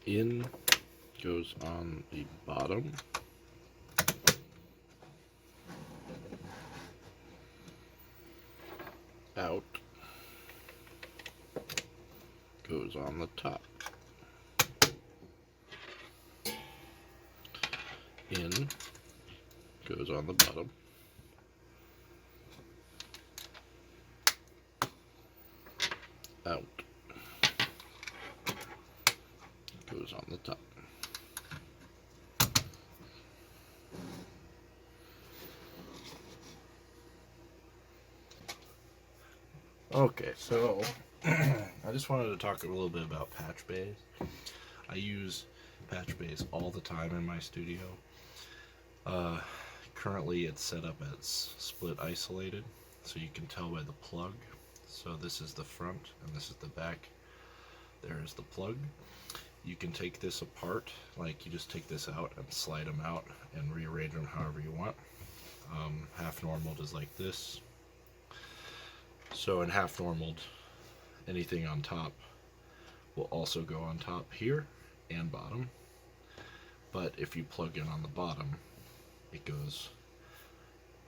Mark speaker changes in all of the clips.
Speaker 1: In goes on the bottom. Out goes on the top. In goes on the bottom. Out goes on the top. Okay, so I just wanted to talk a little bit about Patchbays. I use Patchbays all the time in my studio. Currently it's set up as split isolated, so you can tell by the plug. So this is the front and this is the back. There's the plug. You can take this apart, like you just take this out and slide them out and rearrange them however you want. Half normaled is like this. So in half normaled, anything on top will also go on top here and bottom. But if you plug in on the bottom, it goes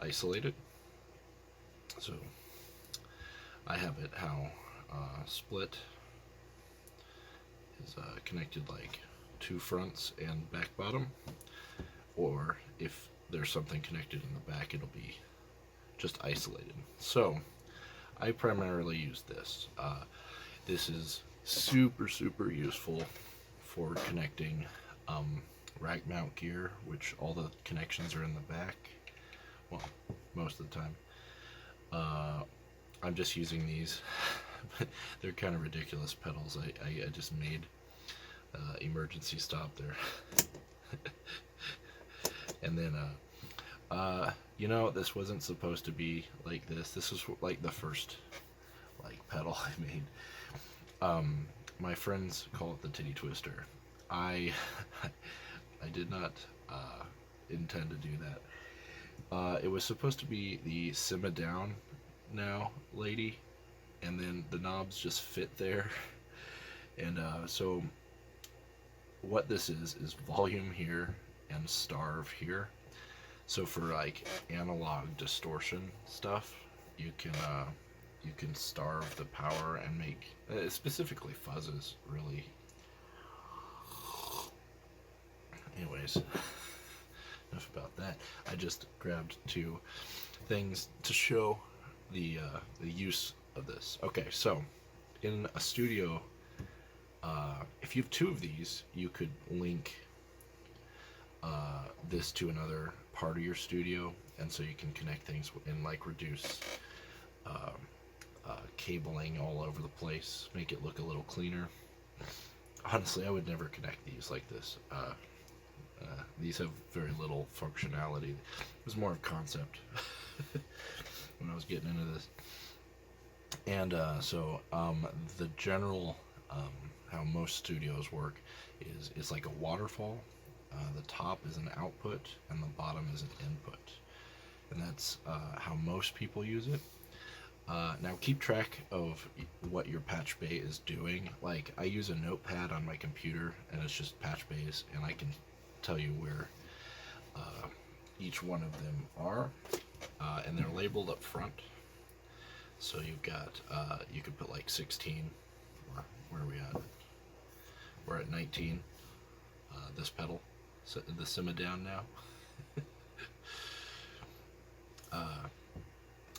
Speaker 1: isolated. So I have it how split is connected like two fronts and back bottom, or if there's something connected in the back, it'll be just isolated. So I primarily use this. This is super useful for connecting rack mount gear, which all the connections are in the back. Well, most of the time. I'm just using these. They're kind of ridiculous pedals. I just made emergency stop there. And then you know, this wasn't supposed to be like this. This was like the first like pedal I made. My friends call it the titty twister. I did not intend to do that. It was supposed to be the simmer down now lady, and then the knobs just fit there. And so what this is volume here and starve here. So for like analog distortion stuff, you can starve the power and make specifically fuzzes, really. Anyways, enough about that. I just grabbed two things to show the use of this. Okay, so in a studio, if you have two of these, you could link this to another part of your studio, and so you can connect things and like reduce cabling all over the place, make it look a little cleaner. Honestly, I would never connect these like this. These have very little functionality. It was more of concept when I was getting into this. And so the general how most studios work is it's like a waterfall. The top is an output and the bottom is an input, and that's how most people use it. Now keep track of what your Patchbay is doing. Like I use a notepad on my computer and it's just Patchbays, and I can tell you where each one of them are, and they're labeled up front. So you've got you could put like 16. Where are we at? We're at 19. This pedal, so the simmer down now.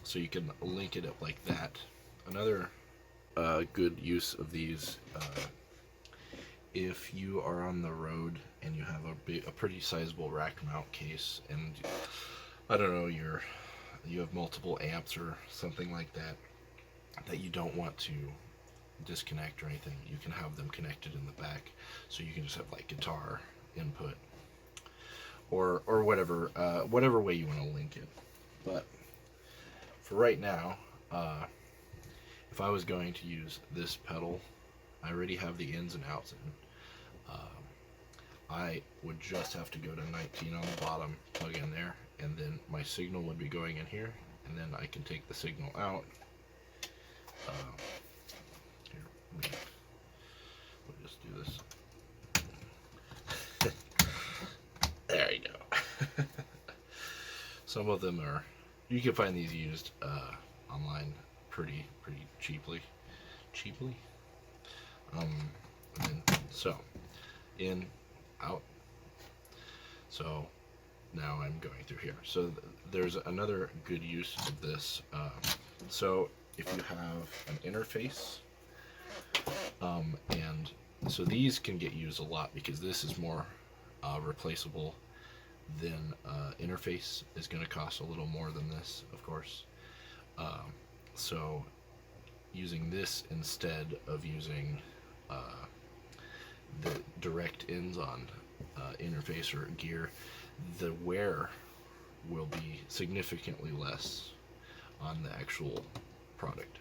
Speaker 1: So you can link it up like that. Another good use of these, if you are on the road and you have a pretty sizable rack mount case, and I don't know, you have multiple amps or something like that you don't want to disconnect or anything, you can have them connected in the back, so you can just have like guitar input or whatever way you want to link it. But for right now, if I was going to use this pedal, I already have the ins and outs in. I would just have to go to 19 on the bottom, plug in there, and then my signal would be going in here, and then I can take the signal out. Here, we'll just do this. Some of them are, you can find these used online pretty cheaply. And so, in, out. So now I'm going through here. So there's another good use of this. So if you have an interface, and so these can get used a lot because this is more replaceable than interface is going to cost a little more than this, of course. So using this instead of using the direct ends on interface or gear, the wear will be significantly less on the actual product.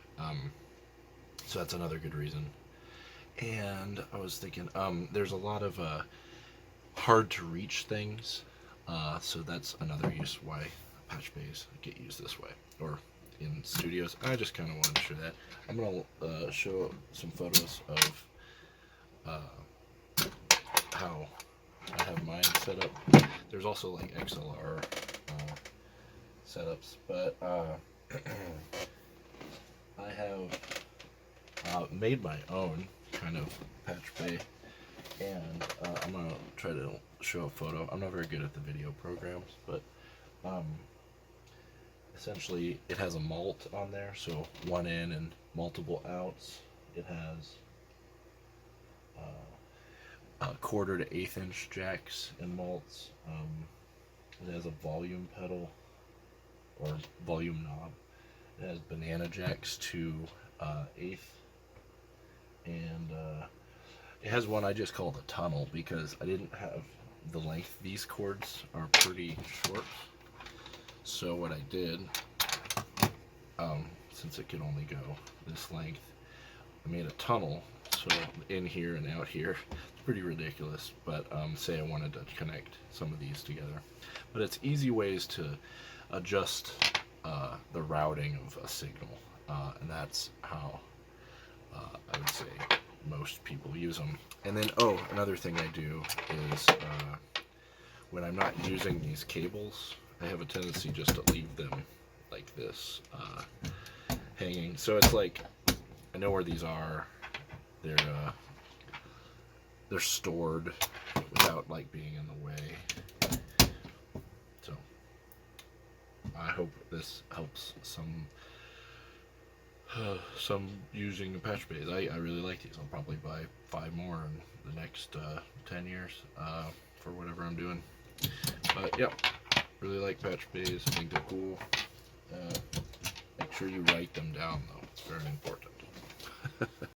Speaker 1: So that's another good reason. And I was thinking, there's a lot of hard to reach things, so that's another use why Patchbays get used this way, or in studios. I just kind of wanted to show that. I'm gonna show some photos of how I have mine set up. There's also like XLR setups, but I have made my own kind of Patchbay, and I'm gonna try to show a photo. I'm not very good at the video programs, but essentially it has a malt on there, so one in and multiple outs. It has a 1/4 to 1/8 inch jacks and malts. It has a volume pedal or volume knob. It has banana jacks to 1/8, and it has one I just call the tunnel because I didn't have the length. These cords are pretty short, so what I did, since it can only go this length, I made a tunnel, so in here and out here. It's pretty ridiculous, but say I wanted to connect some of these together. But it's easy ways to adjust the routing of a signal, and that's how I would say most people use them. And then, another thing I do is when I'm not using these cables, I have a tendency just to leave them like this, hanging. So it's like, I know where these are. They're stored without like being in the way. So I hope this helps some using Patchbays. I really like these. I'll probably buy 5 more in the next 10 years for whatever I'm doing. But yeah, really like Patchbays. I think they're cool. Make sure you write them down though. It's very important.